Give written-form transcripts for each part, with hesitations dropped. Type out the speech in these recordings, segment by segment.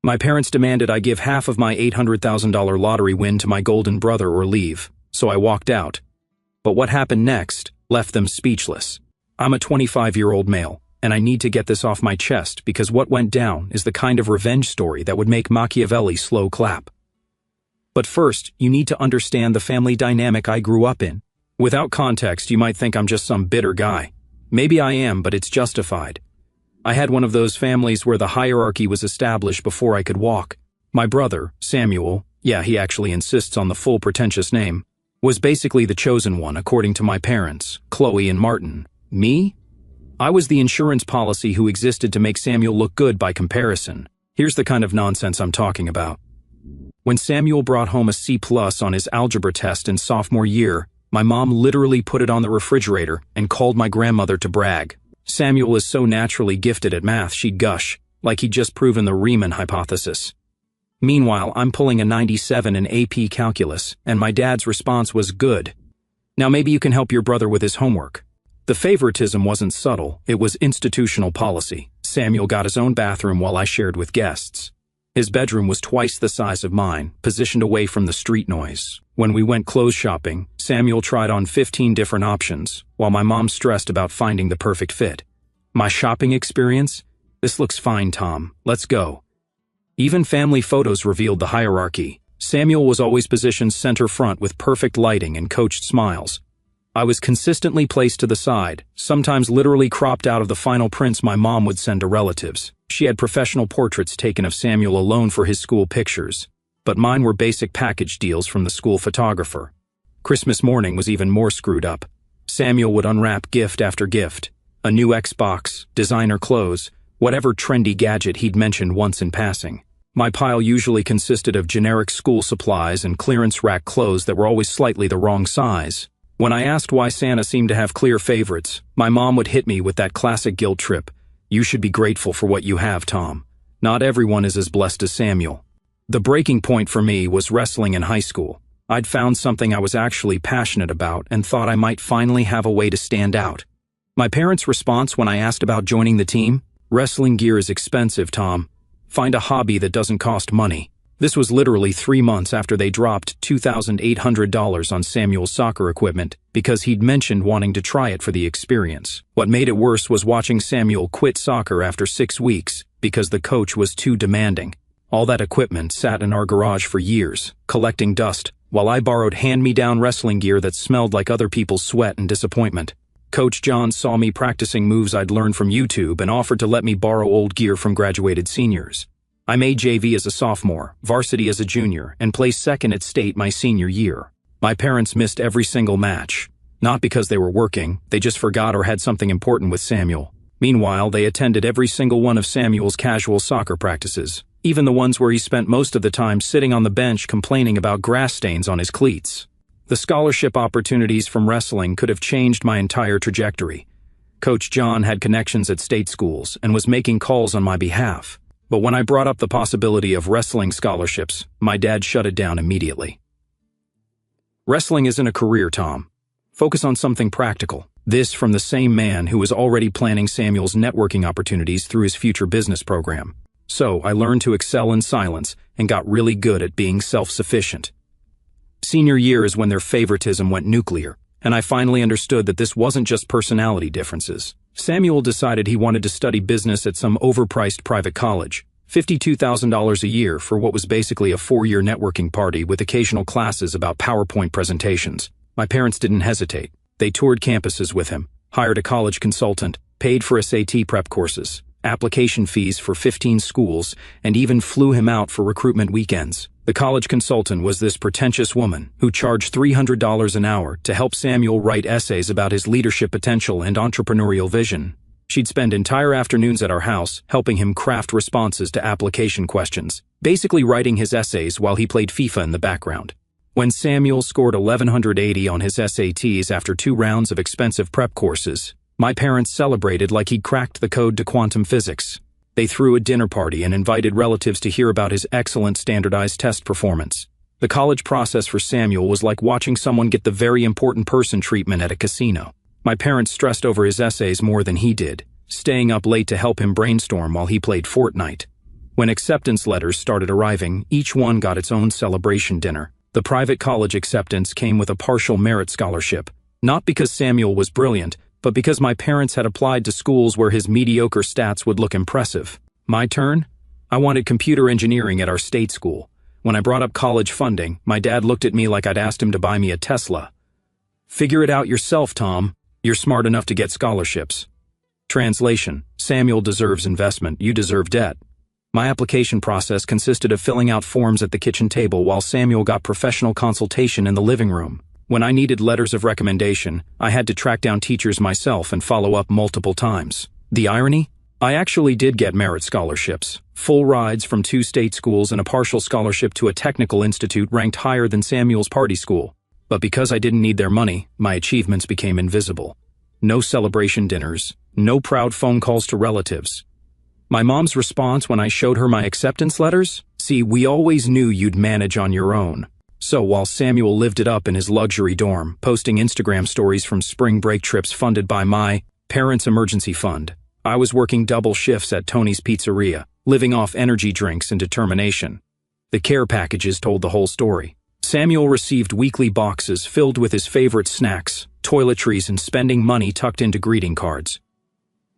My parents demanded I give half of my $800,000 lottery win to my golden brother or leave, so I walked out. But what happened next left them speechless. I'm a 25-year-old male, and I need to get this off my chest because what went down is the kind of revenge story that would make Machiavelli slow clap. But first, you need to understand the family dynamic I grew up in. Without context, you might think I'm just some bitter guy. Maybe I am, but it's justified. I had one of those families where the hierarchy was established before I could walk. My brother, Samuel, yeah, he actually insists on the full pretentious name, was basically the chosen one according to my parents, Chloe and Martin. Me? I was the insurance policy who existed to make Samuel look good by comparison. Here's the kind of nonsense I'm talking about. When Samuel brought home a C+ on his algebra test in sophomore year, my mom literally put it on the refrigerator and called my grandmother to brag. Samuel is so naturally gifted at math she'd gush, like he'd just proven the Riemann hypothesis. Meanwhile, I'm pulling a 97 in AP Calculus, and my dad's response was good. Now maybe you can help your brother with his homework. The favoritism wasn't subtle, it was institutional policy. Samuel got his own bathroom while I shared with guests. His bedroom was twice the size of mine, positioned away from the street noise. When we went clothes shopping, Samuel tried on 15 different options, while my mom stressed about finding the perfect fit. My shopping experience? This looks fine, Tom. Let's go. Even family photos revealed the hierarchy. Samuel was always positioned center front with perfect lighting and coached smiles. I was consistently placed to the side, sometimes literally cropped out of the final prints my mom would send to relatives. She had professional portraits taken of Samuel alone for his school pictures, but mine were basic package deals from the school photographer. Christmas morning was even more screwed up. Samuel would unwrap gift after gift, a new Xbox, designer clothes, whatever trendy gadget he'd mentioned once in passing. My pile usually consisted of generic school supplies and clearance rack clothes that were always slightly the wrong size. When I asked why Santa seemed to have clear favorites, my mom would hit me with that classic guilt trip. You should be grateful for what you have, Tom. Not everyone is as blessed as Samuel. The breaking point for me was wrestling in high school. I'd found something I was actually passionate about and thought I might finally have a way to stand out. My parents' response when I asked about joining the team? Wrestling gear is expensive, Tom. Find a hobby that doesn't cost money. This was literally 3 months after they dropped $2,800 on Samuel's soccer equipment because he'd mentioned wanting to try it for the experience. What made it worse was watching Samuel quit soccer after 6 weeks because the coach was too demanding. All that equipment sat in our garage for years, collecting dust, while I borrowed hand-me-down wrestling gear that smelled like other people's sweat and disappointment. Coach John saw me practicing moves I'd learned from YouTube and offered to let me borrow old gear from graduated seniors. I made JV as a sophomore, varsity as a junior, and placed second at state my senior year. My parents missed every single match. Not because they were working, they just forgot or had something important with Samuel. Meanwhile, they attended every single one of Samuel's casual soccer practices, even the ones where he spent most of the time sitting on the bench complaining about grass stains on his cleats. The scholarship opportunities from wrestling could have changed my entire trajectory. Coach John had connections at state schools and was making calls on my behalf. But when I brought up the possibility of wrestling scholarships, my dad shut it down immediately. Wrestling isn't a career, Tom. Focus on something practical. This from the same man who was already planning Samuel's networking opportunities through his future business program. So I learned to excel in silence and got really good at being self-sufficient. Senior year is when their favoritism went nuclear, and I finally understood that this wasn't just personality differences. Samuel decided he wanted to study business at some overpriced private college, $52,000 a year for what was basically a 4-year networking party with occasional classes about PowerPoint presentations. My parents didn't hesitate. They toured campuses with him, hired a college consultant, paid for SAT prep courses, application fees for 15 schools, and even flew him out for recruitment weekends. The college consultant was this pretentious woman who charged $300 an hour to help Samuel write essays about his leadership potential and entrepreneurial vision. She'd spend entire afternoons at our house helping him craft responses to application questions, basically writing his essays while he played FIFA in the background. When Samuel scored 1180 on his SATs after 2 rounds of expensive prep courses, my parents celebrated like he'd cracked the code to quantum physics. They threw a dinner party and invited relatives to hear about his excellent standardized test performance. The college process for Samuel was like watching someone get the very important person treatment at a casino. My parents stressed over his essays more than he did, staying up late to help him brainstorm while he played Fortnite. When acceptance letters started arriving, each one got its own celebration dinner. The private college acceptance came with a partial merit scholarship, not because Samuel was brilliant, but because my parents had applied to schools where his mediocre stats would look impressive. My turn? I wanted computer engineering at our state school. When I brought up college funding, my dad looked at me like I'd asked him to buy me a Tesla. Figure it out yourself, Tom. You're smart enough to get scholarships. Translation: Samuel deserves investment, you deserve debt. My application process consisted of filling out forms at the kitchen table while Samuel got professional consultation in the living room. When I needed letters of recommendation, I had to track down teachers myself and follow up multiple times. The irony? I actually did get merit scholarships, full rides from 2 state schools and a partial scholarship to a technical institute ranked higher than Samuel's party school. But because I didn't need their money, my achievements became invisible. No celebration dinners, no proud phone calls to relatives. My mom's response when I showed her my acceptance letters? See, we always knew you'd manage on your own. So while Samuel lived it up in his luxury dorm, posting Instagram stories from spring break trips funded by my parents' emergency fund, I was working double shifts at Tony's Pizzeria, living off energy drinks and determination. The care packages told the whole story. Samuel received weekly boxes filled with his favorite snacks, toiletries, and spending money tucked into greeting cards.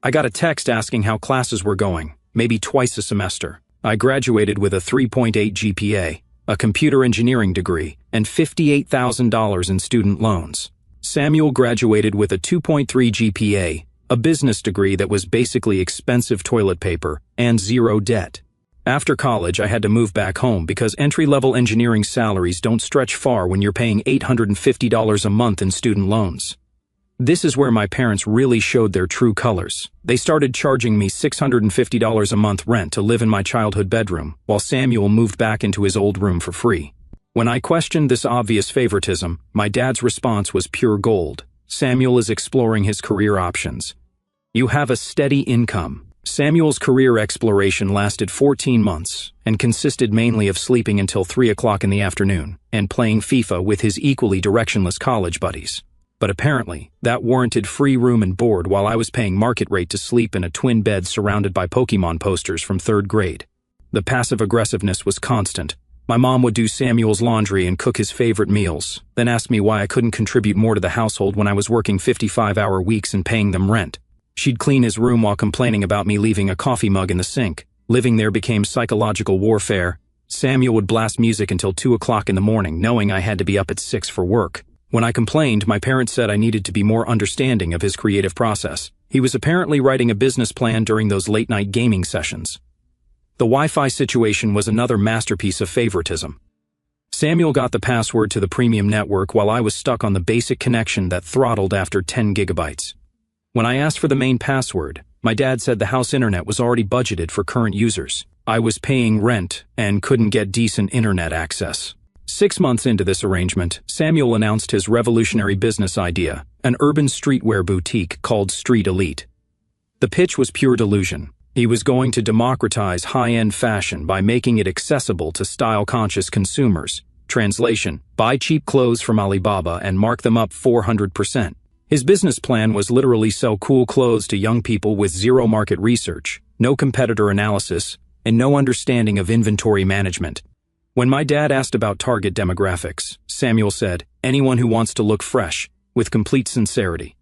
I got a text asking how classes were going, maybe twice a semester. I graduated with a 3.8 GPA, a computer engineering degree, and $58,000 in student loans. Samuel graduated with a 2.3 GPA, a business degree that was basically expensive toilet paper, and zero debt. After college, I had to move back home because entry-level engineering salaries don't stretch far when you're paying $850 a month in student loans. This is where my parents really showed their true colors. They started charging me $650 a month rent to live in my childhood bedroom, while Samuel moved back into his old room for free. When I questioned this obvious favoritism, my dad's response was pure gold. Samuel is exploring his career options. You have a steady income. Samuel's career exploration lasted 14 months and consisted mainly of sleeping until 3 o'clock in the afternoon and playing FIFA with his equally directionless college buddies. But apparently, that warranted free room and board while I was paying market rate to sleep in a twin bed surrounded by Pokemon posters from 3rd grade. The passive aggressiveness was constant. My mom would do Samuel's laundry and cook his favorite meals, then ask me why I couldn't contribute more to the household when I was working 55-hour weeks and paying them rent. She'd clean his room while complaining about me leaving a coffee mug in the sink. Living there became psychological warfare. Samuel would blast music until 2 o'clock in the morning, knowing I had to be up at 6 for work. When I complained, my parents said I needed to be more understanding of his creative process. He was apparently writing a business plan during those late-night gaming sessions. The Wi-Fi situation was another masterpiece of favoritism. Samuel got the password to the premium network while I was stuck on the basic connection that throttled after 10 gigabytes. When I asked for the main password, my dad said the house internet was already budgeted for current users. I was paying rent and couldn't get decent internet access. 6 months into this arrangement, Samuel announced his revolutionary business idea, an urban streetwear boutique called Street Elite. The pitch was pure delusion. He was going to democratize high-end fashion by making it accessible to style-conscious consumers. Translation: buy cheap clothes from Alibaba and mark them up 400%. His business plan was literally sell cool clothes to young people with zero market research, no competitor analysis, and no understanding of inventory management. When my dad asked about target demographics, Samuel said, anyone who wants to look fresh, with complete sincerity.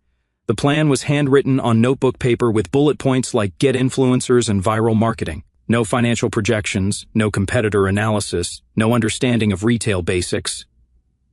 The plan was handwritten on notebook paper with bullet points like get influencers and viral marketing. No financial projections, no competitor analysis, no understanding of retail basics.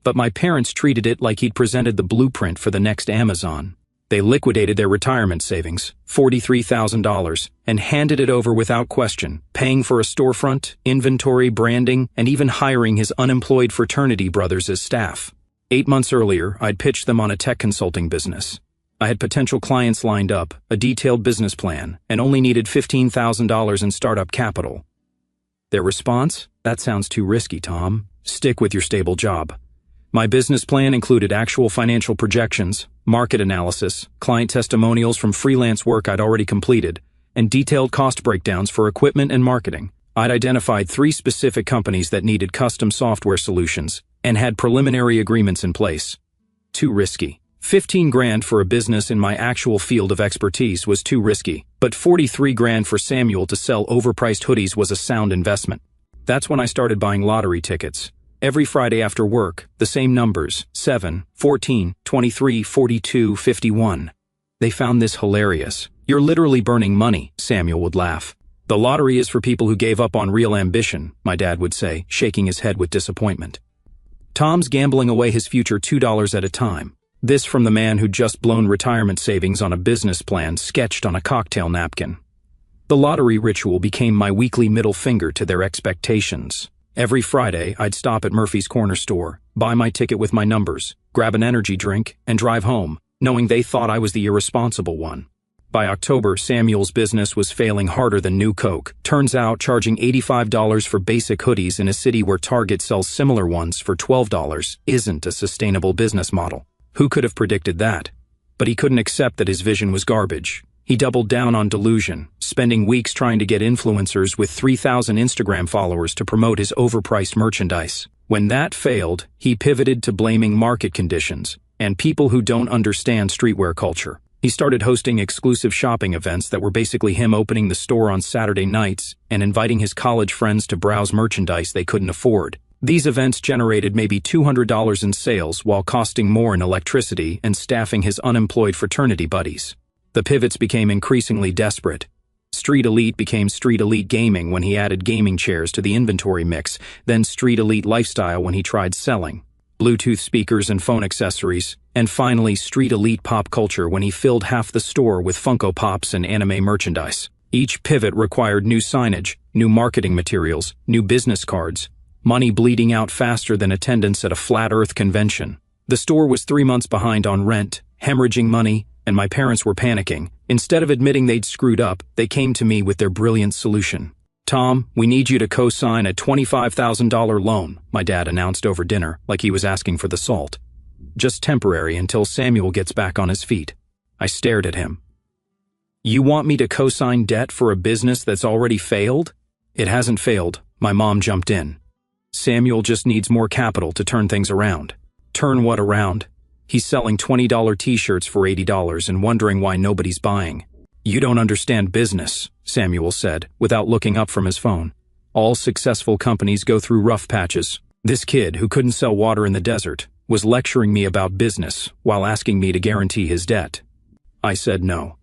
But my parents treated it like he'd presented the blueprint for the next Amazon. They liquidated their retirement savings, $43,000, and handed it over without question, paying for a storefront, inventory, branding, and even hiring his unemployed fraternity brothers as staff. 8 months earlier, I'd pitched them on a tech consulting business. I had potential clients lined up, a detailed business plan, and only needed $15,000 in startup capital. Their response? That sounds too risky, Tom. Stick with your stable job. My business plan included actual financial projections, market analysis, client testimonials from freelance work I'd already completed, and detailed cost breakdowns for equipment and marketing. I'd identified 3 specific companies that needed custom software solutions and had preliminary agreements in place. Too risky. 15 grand for a business in my actual field of expertise was too risky, but 43 grand for Samuel to sell overpriced hoodies was a sound investment. That's when I started buying lottery tickets. Every Friday after work, the same numbers, 7, 14, 23, 42, 51. They found this hilarious. "You're literally burning money," Samuel would laugh. "The lottery is for people who gave up on real ambition," my dad would say, shaking his head with disappointment. Tom's gambling away his future $2 at a time. This from the man who'd just blown retirement savings on a business plan sketched on a cocktail napkin. The lottery ritual became my weekly middle finger to their expectations. Every Friday, I'd stop at Murphy's Corner Store, buy my ticket with my numbers, grab an energy drink, and drive home, knowing they thought I was the irresponsible one. By October, Samuel's business was failing harder than New Coke. Turns out, charging $85 for basic hoodies in a city where Target sells similar ones for $12 isn't a sustainable business model. Who could have predicted that? But he couldn't accept that his vision was garbage. He doubled down on delusion, spending weeks trying to get influencers with 3,000 Instagram followers to promote his overpriced merchandise. When that failed, he pivoted to blaming market conditions and people who don't understand streetwear culture. He started hosting exclusive shopping events that were basically him opening the store on Saturday nights and inviting his college friends to browse merchandise they couldn't afford. These events generated maybe $200 in sales while costing more in electricity and staffing his unemployed fraternity buddies. The pivots became increasingly desperate. Street Elite became Street Elite Gaming when he added gaming chairs to the inventory mix, then Street Elite Lifestyle when he tried selling Bluetooth speakers and phone accessories, and finally Street Elite Pop Culture when he filled half the store with Funko Pops and anime merchandise. Each pivot required new signage, new marketing materials, new business cards, money bleeding out faster than attendance at a flat earth convention. The store was 3 months behind on rent, hemorrhaging money, and my parents were panicking. Instead of admitting they'd screwed up, they came to me with their brilliant solution. "Tom, we need you to co-sign a $25,000 loan," my dad announced over dinner, like he was asking for the salt. "Just temporary until Samuel gets back on his feet." I stared at him. "You want me to co-sign debt for a business that's already failed?" "It hasn't failed," my mom jumped in. "Samuel just needs more capital to turn things around." "Turn what around?" "He's selling $20 t-shirts for $80 and wondering why nobody's buying." "You don't understand business," Samuel said, without looking up from his phone. "All successful companies go through rough patches. This kid, who couldn't sell water in the desert, was lecturing me about business while asking me to guarantee his debt." I said no.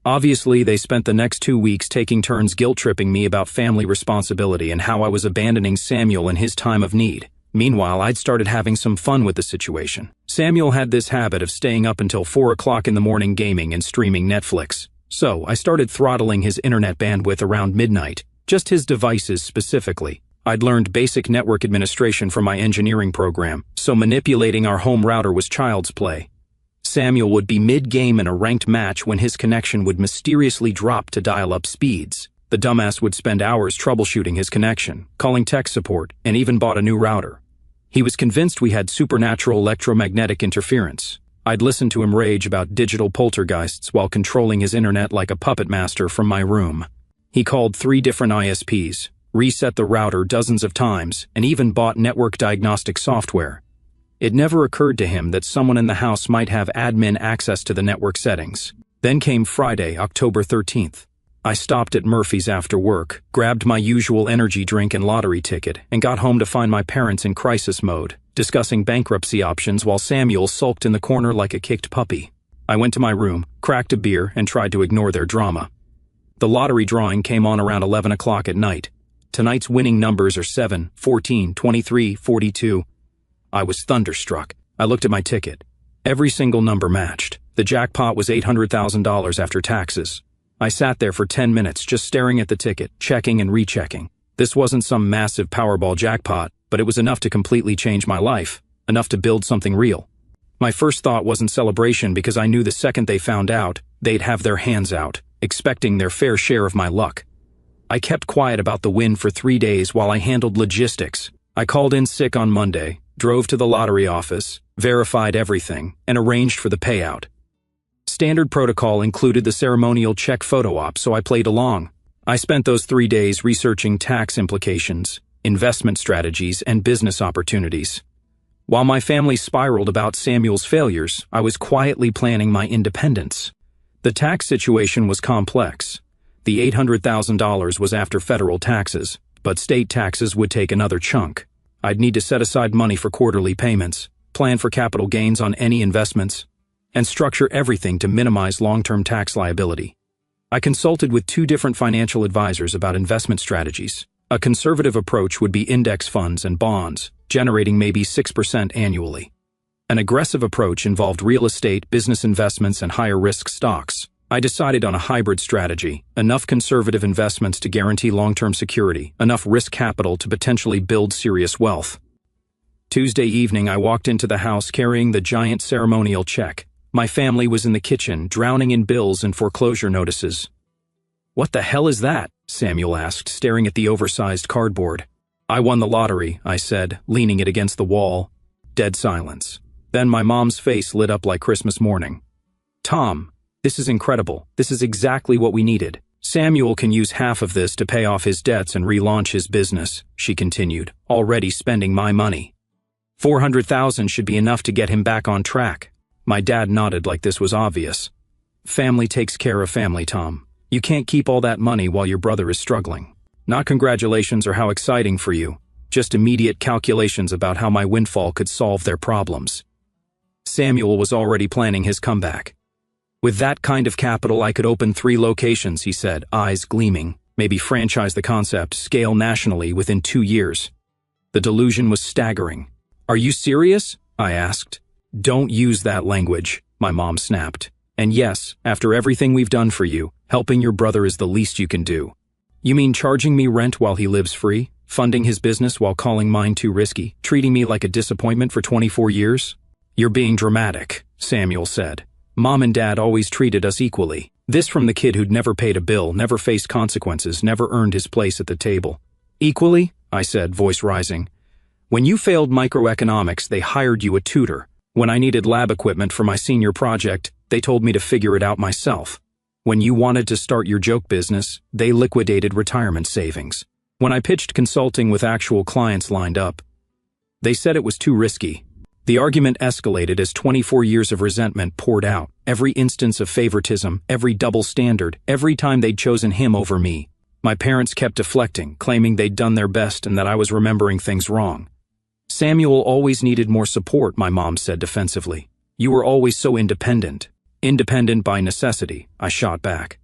Obviously, they spent the next 2 weeks taking turns guilt-tripping me about family responsibility and how I was abandoning Samuel in his time of need. Meanwhile, I'd started having some fun with the situation. Samuel had this habit of staying up until 4 o'clock in the morning gaming and streaming Netflix. So, I started throttling his internet bandwidth around midnight, just his devices specifically. I'd learned basic network administration from my engineering program, so manipulating our home router was child's play. Samuel would be mid-game in a ranked match when his connection would mysteriously drop to dial-up speeds. The dumbass would spend hours troubleshooting his connection, calling tech support, and even bought a new router. He was convinced we had supernatural electromagnetic interference. I'd listen to him rage about digital poltergeists while controlling his internet like a puppet master from my room. He called 3 different ISPs, reset the router dozens of times, and even bought network diagnostic software. It never occurred to him that someone in the house might have admin access to the network settings. Then came Friday, October 13th. I stopped at Murphy's after work, grabbed my usual energy drink and lottery ticket, and got home to find my parents in crisis mode, discussing bankruptcy options while Samuel sulked in the corner like a kicked puppy. I went to my room, cracked a beer, and tried to ignore their drama. The lottery drawing came on around 11 o'clock at night. Tonight's winning numbers are 7, 14, 23, 42. I was thunderstruck. I looked at my ticket. Every single number matched. The jackpot was $800,000 after taxes. I sat there for 10 minutes just staring at the ticket, checking and rechecking. This wasn't some massive Powerball jackpot, but it was enough to completely change my life, enough to build something real. My first thought wasn't celebration because I knew the second they found out, they'd have their hands out, expecting their fair share of my luck. I kept quiet about the win for 3 days while I handled logistics. I called in sick on Monday, drove to the lottery office, verified everything, and arranged for the payout. Standard protocol included the ceremonial check photo op, so I played along. I spent those 3 days researching tax implications, investment strategies, and business opportunities. While my family spiraled about Samuel's failures, I was quietly planning my independence. The tax situation was complex. The $800,000 was after federal taxes, but state taxes would take another chunk. I'd need to set aside money for quarterly payments, plan for capital gains on any investments, and structure everything to minimize long-term tax liability. I consulted with 2 different financial advisors about investment strategies. A conservative approach would be index funds and bonds, generating maybe 6% annually. An aggressive approach involved real estate, business investments, and higher-risk stocks. I decided on a hybrid strategy, enough conservative investments to guarantee long-term security, enough risk capital to potentially build serious wealth. Tuesday evening, I walked into the house carrying the giant ceremonial check. My family was in the kitchen, drowning in bills and foreclosure notices. "What the hell is that?" Samuel asked, staring at the oversized cardboard. "I won the lottery," I said, leaning it against the wall. Dead silence. Then my mom's face lit up like Christmas morning. "Tom, this is incredible. This is exactly what we needed. Samuel can use half of this to pay off his debts and relaunch his business," she continued, "already spending my money. $400,000 should be enough to get him back on track." My dad nodded like this was obvious. "Family takes care of family, Tom. You can't keep all that money while your brother is struggling. Not congratulations or how exciting for you, just immediate calculations about how my windfall could solve their problems." Samuel was already planning his comeback. "With that kind of capital, I could open 3 locations," he said, eyes gleaming. "Maybe franchise the concept, scale nationally within 2 years." The delusion was staggering. "Are you serious?" I asked. "Don't use that language," my mom snapped. "And yes, after everything we've done for you, helping your brother is the least you can do. You mean charging me rent while he lives free? Funding his business while calling mine too risky? Treating me like a disappointment for 24 years? "You're being dramatic," Samuel said. "Mom and Dad always treated us equally." This from the kid who'd never paid a bill, never faced consequences, never earned his place at the table. "Equally?" I said, voice rising. "When you failed microeconomics, they hired you a tutor. When I needed lab equipment for my senior project, they told me to figure it out myself. When you wanted to start your joke business, they liquidated retirement savings. When I pitched consulting with actual clients lined up, they said it was too risky." The argument escalated as 24 years of resentment poured out. Every instance of favoritism, every double standard, every time they'd chosen him over me. My parents kept deflecting, claiming they'd done their best and that I was remembering things wrong. "Samuel always needed more support," my mom said defensively. "You were always so independent." "Independent by necessity," I shot back.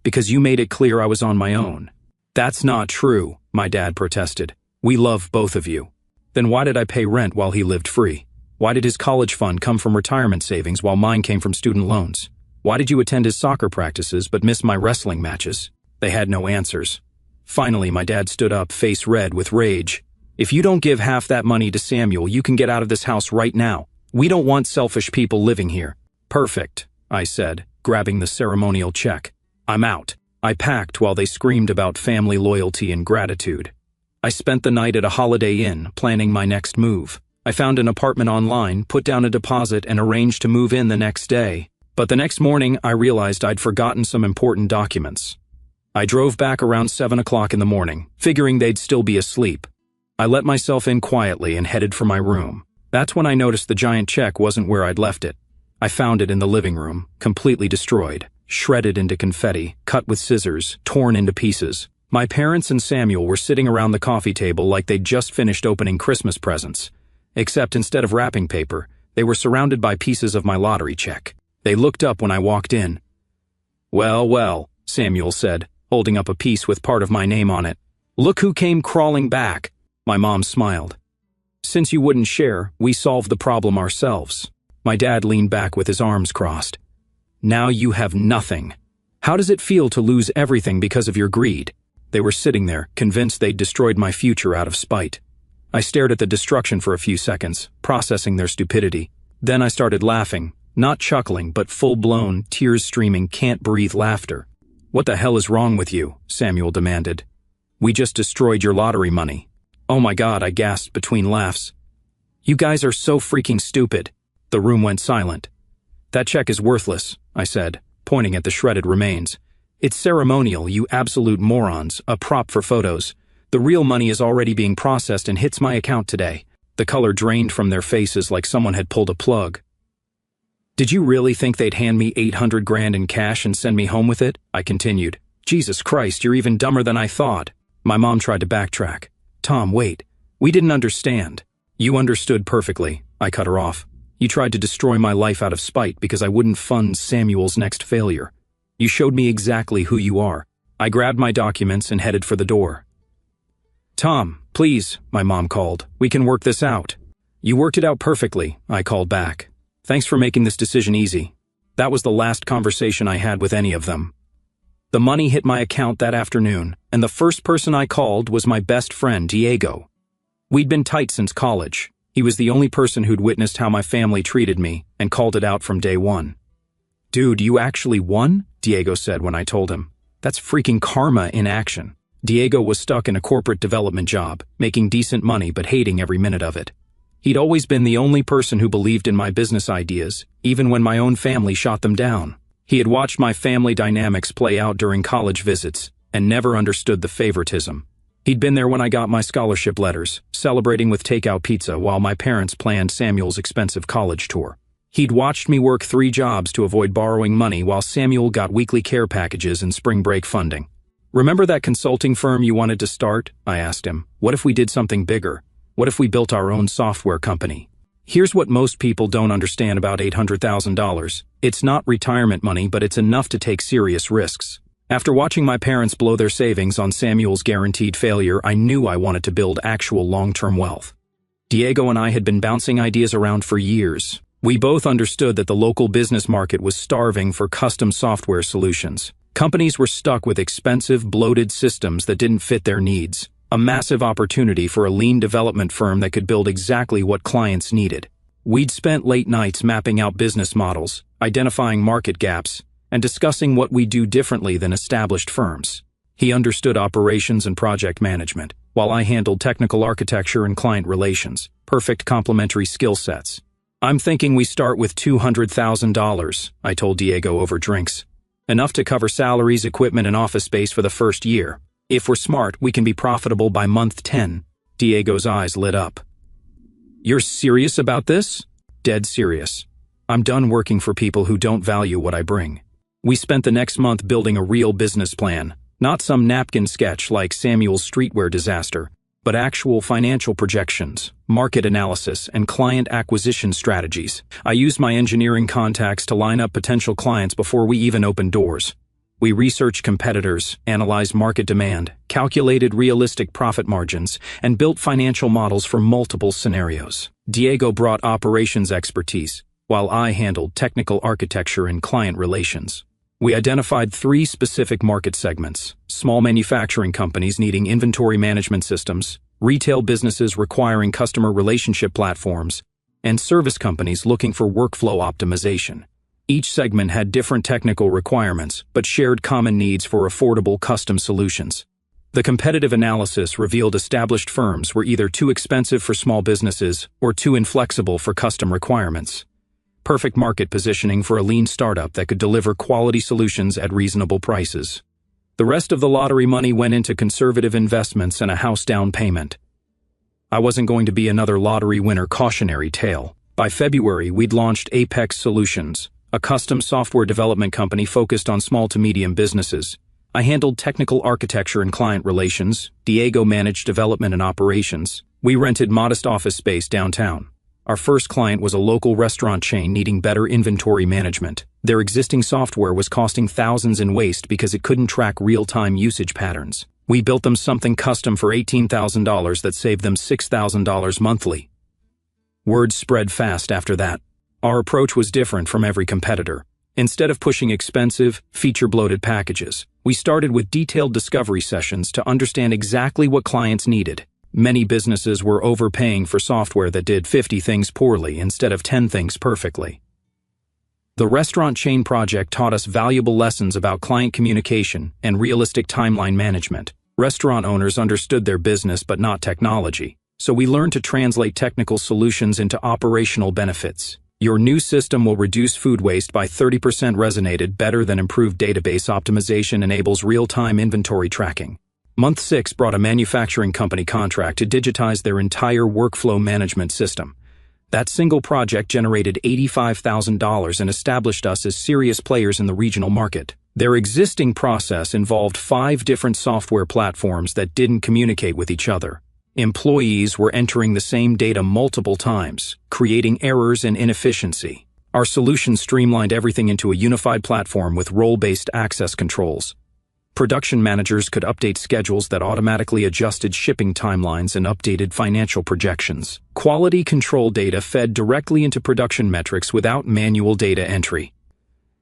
"Because you made it clear I was on my own." "That's not true," my dad protested. "We love both of you." "Then why did I pay rent while he lived free? Why did his college fund come from retirement savings while mine came from student loans? Why did you attend his soccer practices but miss my wrestling matches?" They had no answers. Finally, my dad stood up, face red with rage. "If you don't give half that money to Samuel, you can get out of this house right now. We don't want selfish people living here." "Perfect," I said, grabbing the ceremonial check. "I'm out." I packed while they screamed about family loyalty and gratitude. I spent the night at a Holiday Inn, planning my next move. I found an apartment online, put down a deposit, and arranged to move in the next day. But the next morning, I realized I'd forgotten some important documents. I drove back around 7 o'clock in the morning, figuring they'd still be asleep. I let myself in quietly and headed for my room. That's when I noticed the giant check wasn't where I'd left it. I found it in the living room, completely destroyed, shredded into confetti, cut with scissors, torn into pieces. My parents and Samuel were sitting around the coffee table like they'd just finished opening Christmas presents. Except instead of wrapping paper, they were surrounded by pieces of my lottery check. They looked up when I walked in. "Well, well," Samuel said, holding up a piece with part of my name on it. "Look who came crawling back." My mom smiled. "Since you wouldn't share, we solved the problem ourselves." My dad leaned back with his arms crossed. "Now you have nothing. How does it feel to lose everything because of your greed?" They were sitting there, convinced they'd destroyed my future out of spite. I stared at the destruction for a few seconds, processing their stupidity. Then I started laughing, not chuckling, but full-blown, tears-streaming, can't-breathe laughter. "What the hell is wrong with you?" Samuel demanded. "We just destroyed your lottery money." "Oh my God," I gasped between laughs. "You guys are so freaking stupid." The room went silent. "That check is worthless," I said, pointing at the shredded remains. "It's ceremonial, you absolute morons, a prop for photos. The real money is already being processed and hits my account today." The color drained from their faces like someone had pulled a plug. "Did you really think they'd hand me 800 grand in cash and send me home with it?" I continued. "Jesus Christ, you're even dumber than I thought." My mom tried to backtrack. "Tom, wait. We didn't understand." "You understood perfectly," I cut her off. "You tried to destroy my life out of spite because I wouldn't fund Samuel's next failure. You showed me exactly who you are." I grabbed my documents and headed for the door. "Tom, please," my mom called. "We can work this out." "You worked it out perfectly," I called back. "Thanks for making this decision easy." That was the last conversation I had with any of them. The money hit my account that afternoon, and the first person I called was my best friend, Diego. We'd been tight since college. He was the only person who'd witnessed how my family treated me and called it out from day one. "Dude, you actually won?" Diego said when I told him. "That's freaking karma in action." Diego was stuck in a corporate development job, making decent money but hating every minute of it. He'd always been the only person who believed in my business ideas, even when my own family shot them down. He had watched my family dynamics play out during college visits and never understood the favoritism. He'd been there when I got my scholarship letters, celebrating with takeout pizza while my parents planned Samuel's expensive college tour. He'd watched me work 3 jobs to avoid borrowing money while Samuel got weekly care packages and spring break funding. "Remember that consulting firm you wanted to start?" I asked him. "What if we did something bigger? What if we built our own software company?" Here's what most people don't understand about $800,000. It's not retirement money, but it's enough to take serious risks. After watching my parents blow their savings on Samuel's guaranteed failure, I knew I wanted to build actual long-term wealth. Diego and I had been bouncing ideas around for years. We both understood that the local business market was starving for custom software solutions. Companies were stuck with expensive, bloated systems that didn't fit their needs. A massive opportunity for a lean development firm that could build exactly what clients needed. We'd spent late nights mapping out business models, identifying market gaps, and discussing what we'd do differently than established firms. He understood operations and project management, while I handled technical architecture and client relations, perfect complementary skill sets. "I'm thinking we start with $200,000, I told Diego over drinks. "Enough to cover salaries, equipment, and office space for the first year. If we're smart, we can be profitable by month 10. Diego's eyes lit up. "You're serious about this?" "Dead serious. I'm done working for people who don't value what I bring." We spent the next month building a real business plan, not some napkin sketch like Samuel's streetwear disaster, but actual financial projections, market analysis, and client acquisition strategies. I used my engineering contacts to line up potential clients before we even opened doors. We researched competitors, analyzed market demand, calculated realistic profit margins, and built financial models for multiple scenarios. Diego brought operations expertise, while I handled technical architecture and client relations. We identified 3 specific market segments: small manufacturing companies needing inventory management systems, retail businesses requiring customer relationship platforms, and service companies looking for workflow optimization. Each segment had different technical requirements, but shared common needs for affordable custom solutions. The competitive analysis revealed established firms were either too expensive for small businesses or too inflexible for custom requirements. Perfect market positioning for a lean startup that could deliver quality solutions at reasonable prices. The rest of the lottery money went into conservative investments and a house down payment. I wasn't going to be another lottery winner cautionary tale. By February, we'd launched Apex Solutions, a custom software development company focused on small to medium businesses. I handled technical architecture and client relations. Diego managed development and operations. We rented modest office space downtown. Our first client was a local restaurant chain needing better inventory management. Their existing software was costing thousands in waste because it couldn't track real-time usage patterns. We built them something custom for $18,000 that saved them $6,000 monthly. Word spread fast after that. Our approach was different from every competitor. Instead of pushing expensive, feature-bloated packages, we started with detailed discovery sessions to understand exactly what clients needed. Many businesses were overpaying for software that did 50 things poorly instead of 10 things perfectly. The restaurant chain project taught us valuable lessons about client communication and realistic timeline management. Restaurant owners understood their business but not technology, so we learned to translate technical solutions into operational benefits. "Your new system will reduce food waste by 30% resonated better than improved database optimization enables real-time inventory tracking." Month 6 brought a manufacturing company contract to digitize their entire workflow management system. That single project generated $85,000 and established us as serious players in the regional market. Their existing process involved 5 different software platforms that didn't communicate with each other. Employees were entering the same data multiple times, creating errors and inefficiency. Our solution streamlined everything into a unified platform with role-based access controls. Production managers could update schedules that automatically adjusted shipping timelines and updated financial projections. Quality control data fed directly into production metrics without manual data entry.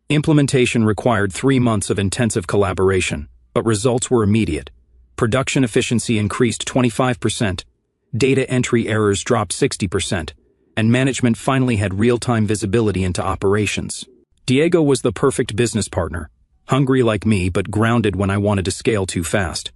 Implementation required 3 months of intensive collaboration, but results were immediate. Production efficiency increased 25%, data entry errors dropped 60%, and management finally had real-time visibility into operations. Diego was the perfect business partner. Hungry like me, but grounded when I wanted to scale too fast.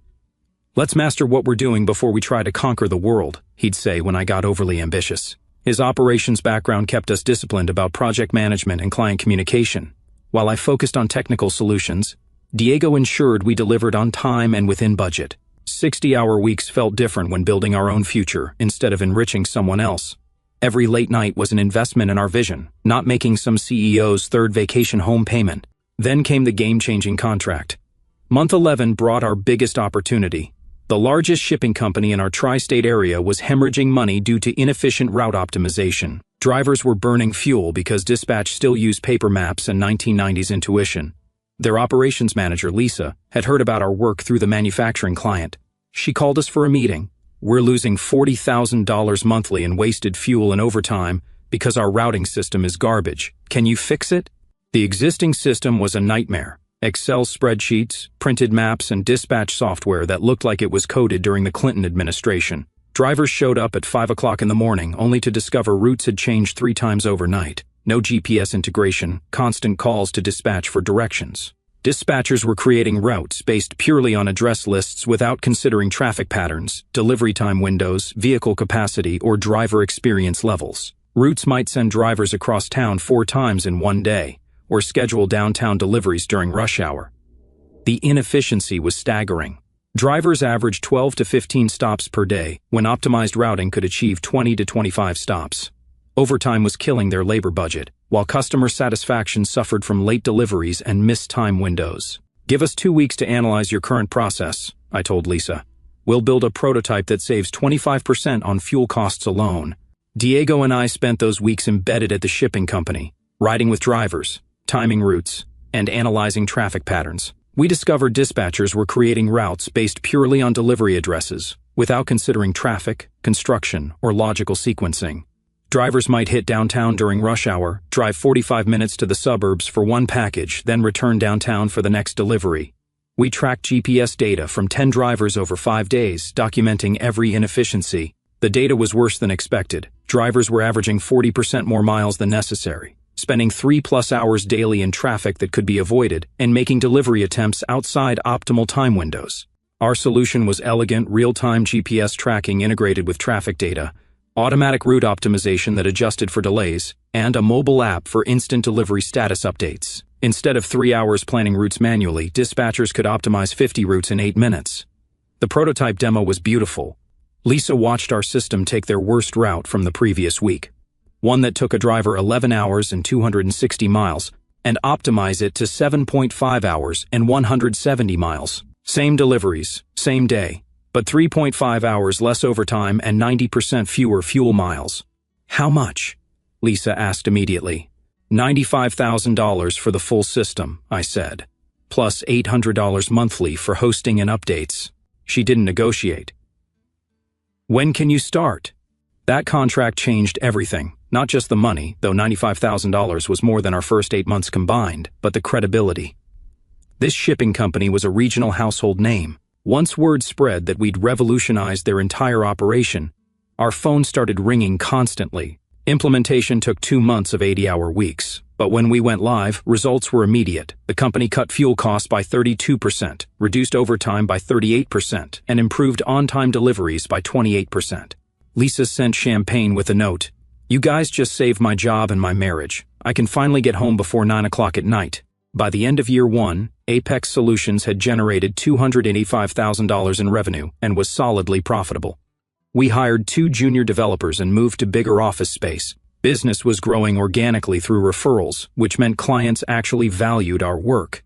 "Let's master what we're doing before we try to conquer the world," he'd say when I got overly ambitious. His operations background kept us disciplined about project management and client communication. While I focused on technical solutions, Diego ensured we delivered on time and within budget. 60-hour weeks felt different when building our own future instead of enriching someone else. Every late night was an investment in our vision, not making some CEO's third vacation home payment. Then came the game-changing contract. Month 11 brought our biggest opportunity. The largest shipping company in our tri-state area was hemorrhaging money due to inefficient route optimization. Drivers were burning fuel because dispatch still used paper maps and 1990s intuition. Their operations manager, Lisa, had heard about our work through the manufacturing client. She called us for a meeting. "We're losing $40,000 monthly in wasted fuel and overtime because our routing system is garbage. Can you fix it?" The existing system was a nightmare. Excel spreadsheets, printed maps, and dispatch software that looked like it was coded during the Clinton administration. Drivers showed up at 5 o'clock in the morning only to discover routes had changed 3 times overnight. No GPS integration, constant calls to dispatch for directions. Dispatchers were creating routes based purely on address lists without considering traffic patterns, delivery time windows, vehicle capacity, or driver experience levels. Routes might send drivers across town 4 times in one day, or schedule downtown deliveries during rush hour. The inefficiency was staggering. Drivers averaged 12 to 15 stops per day, when optimized routing could achieve 20 to 25 stops. Overtime was killing their labor budget, while customer satisfaction suffered from late deliveries and missed time windows. "Give us 2 weeks to analyze your current process," I told Lisa. "We'll build a prototype that saves 25% on fuel costs alone." Diego and I spent those weeks embedded at the shipping company, riding with drivers, timing routes, and analyzing traffic patterns. We discovered dispatchers were creating routes based purely on delivery addresses, without considering traffic, construction, or logical sequencing. Drivers might hit downtown during rush hour, drive 45 minutes to the suburbs for one package, then return downtown for the next delivery. We tracked GPS data from 10 drivers over 5 days, documenting every inefficiency. The data was worse than expected. Drivers were averaging 40% more miles than necessary, spending 3+ hours daily in traffic that could be avoided, and making delivery attempts outside optimal time windows. Our solution was elegant, real-time GPS tracking integrated with traffic data, automatic route optimization that adjusted for delays, and a mobile app for instant delivery status updates. Instead of 3 hours planning routes manually, dispatchers could optimize 50 routes in 8 minutes. The prototype demo was beautiful. Lisa watched our system take their worst route from the previous week, one that took a driver 11 hours and 260 miles, and optimize it to 7.5 hours and 170 miles. Same deliveries, same day, but 3.5 hours less overtime and 90% fewer fuel miles. "How much?" Lisa asked immediately. $95,000 for the full system, I said, plus $800 monthly for hosting and updates. She didn't negotiate. "When can you start?" That contract changed everything, not just the money, though $95,000 was more than our first 8 months combined, but the credibility. This shipping company was a regional household name. Once word spread that we'd revolutionized their entire operation, our phone started ringing constantly. Implementation took 2 months of 80-hour weeks, but when we went live, results were immediate. The company cut fuel costs by 32%, reduced overtime by 38%, and improved on-time deliveries by 28%. Lisa sent champagne with a note. "You guys just saved my job and my marriage. I can finally get home before 9 o'clock at night." By the end of year 1, Apex Solutions had generated $285,000 in revenue and was solidly profitable. We hired 2 junior developers and moved to bigger office space. Business was growing organically through referrals, which meant clients actually valued our work.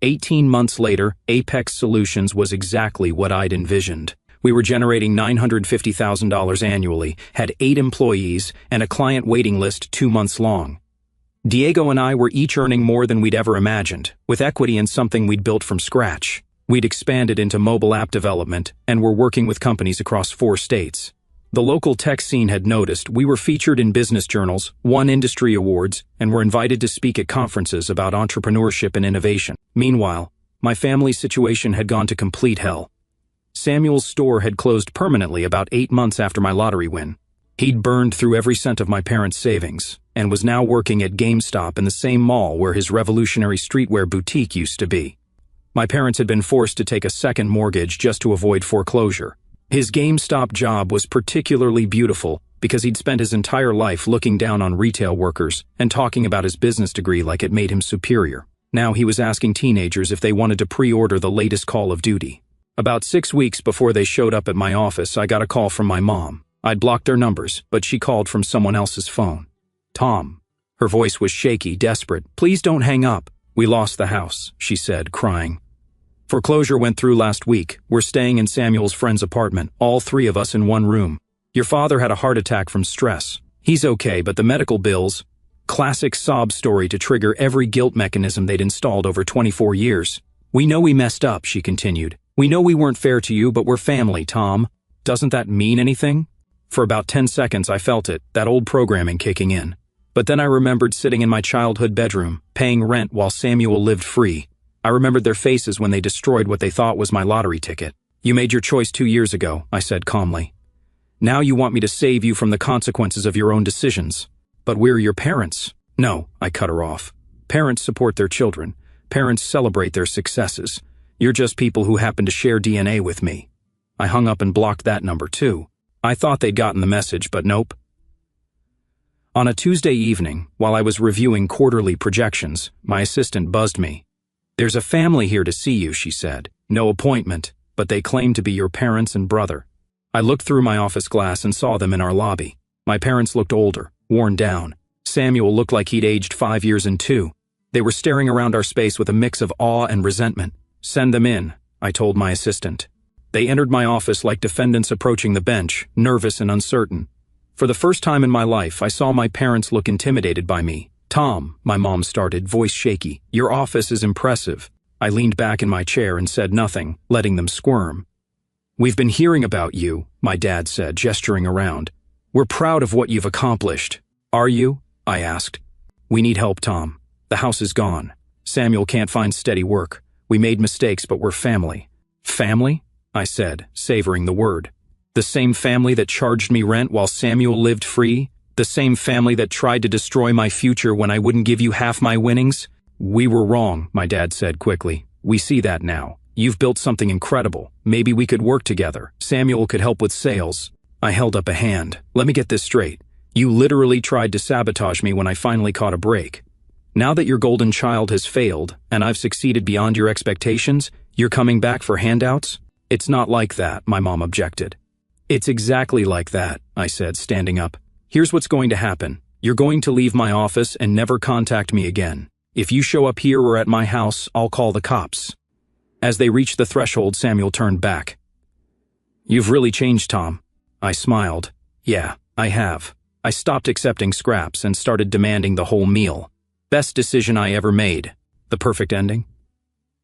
18 months later, Apex Solutions was exactly what I'd envisioned. We were generating $950,000 annually, had 8 employees, and a client waiting list 2 months long. Diego and I were each earning more than we'd ever imagined, with equity in something we'd built from scratch. We'd expanded into mobile app development and were working with companies across 4 states. The local tech scene had noticed we were featured in business journals, won industry awards, and were invited to speak at conferences about entrepreneurship and innovation. Meanwhile, my family's situation had gone to complete hell. Samuel's store had closed permanently about 8 months after my lottery win. He'd burned through every cent of my parents' savings and was now working at GameStop in the same mall where his revolutionary streetwear boutique used to be. My parents had been forced to take a second mortgage just to avoid foreclosure. His GameStop job was particularly beautiful because he'd spent his entire life looking down on retail workers and talking about his business degree like it made him superior. Now he was asking teenagers if they wanted to pre-order the latest Call of Duty. About 6 weeks before they showed up at my office, I got a call from my mom. I'd blocked their numbers, but she called from someone else's phone. Tom. Her voice was shaky, desperate. Please don't hang up. We lost the house, she said, crying. Foreclosure went through last week. We're staying in Samuel's friend's apartment, all 3 of us in one room. Your father had a heart attack from stress. He's okay, but the medical bills... Classic sob story to trigger every guilt mechanism they'd installed over 24 years. We know we messed up, she continued. We know we weren't fair to you, but we're family, Tom. Doesn't that mean anything? For about 10 seconds I felt it, that old programming kicking in. But then I remembered sitting in my childhood bedroom, paying rent while Samuel lived free. I remembered their faces when they destroyed what they thought was my lottery ticket. You made your choice 2 years ago, I said calmly. Now you want me to save you from the consequences of your own decisions. But we're your parents. No, I cut her off. Parents support their children. Parents celebrate their successes. You're just people who happen to share DNA with me. I hung up and blocked that number too. I thought they'd gotten the message, but nope. On a Tuesday evening, while I was reviewing quarterly projections, my assistant buzzed me. There's a family here to see you, she said. No appointment, but they claim to be your parents and brother. I looked through my office glass and saw them in our lobby. My parents looked older, worn down. Samuel looked like he'd aged 5 years and 2. They were staring around our space with a mix of awe and resentment. Send them in, I told my assistant. They entered my office like defendants approaching the bench, nervous and uncertain. For the first time in my life, I saw my parents look intimidated by me. Tom, my mom started, voice shaky. Your office is impressive. I leaned back in my chair and said nothing, letting them squirm. We've been hearing about you, my dad said, gesturing around. We're proud of what you've accomplished. Are you? I asked. We need help, Tom. The house is gone. Samuel can't find steady work. We made mistakes, but we're family. Family? I said, savoring the word. The same family that charged me rent while Samuel lived free? The same family that tried to destroy my future when I wouldn't give you half my winnings? We were wrong, my dad said quickly. We see that now. You've built something incredible. Maybe we could work together. Samuel could help with sales. I held up a hand. Let me get this straight. You literally tried to sabotage me when I finally caught a break. Now that your golden child has failed, and I've succeeded beyond your expectations, you're coming back for handouts? It's not like that, my mom objected. It's exactly like that, I said, standing up. Here's what's going to happen. You're going to leave my office and never contact me again. If you show up here or at my house, I'll call the cops. As they reached the threshold, Samuel turned back. You've really changed, Tom. I smiled. Yeah, I have. I stopped accepting scraps and started demanding the whole meal. Best decision I ever made. The perfect ending?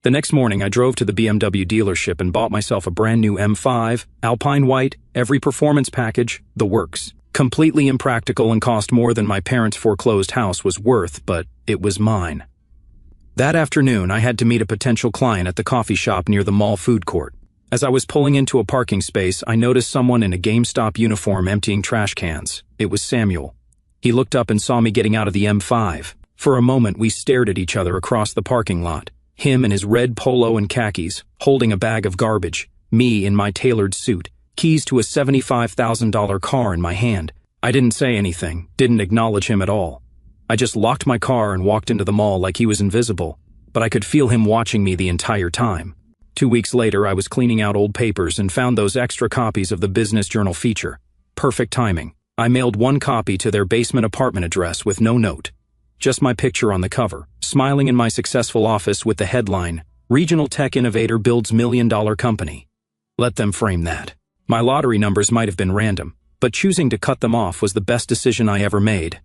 The next morning, I drove to the BMW dealership and bought myself a brand new M5, Alpine White, every performance package, the works. Completely impractical and cost more than my parents' foreclosed house was worth, but it was mine. That afternoon, I had to meet a potential client at the coffee shop near the mall food court. As I was pulling into a parking space, I noticed someone in a GameStop uniform emptying trash cans. It was Samuel. He looked up and saw me getting out of the M5. For a moment, we stared at each other across the parking lot. Him in his red polo and khakis, holding a bag of garbage. Me in my tailored suit, keys to a $75,000 car in my hand. I didn't say anything, didn't acknowledge him at all. I just locked my car and walked into the mall like he was invisible. but I could feel him watching me the entire time. 2 weeks later, I was cleaning out old papers and found those extra copies of the Business Journal feature. Perfect timing. I mailed one copy to their basement apartment address with no note. Just my picture on the cover, smiling in my successful office with the headline, "Regional Tech Innovator Builds $1 Million Company." Let them frame that. My lottery numbers might have been random, but choosing to cut them off was the best decision I ever made.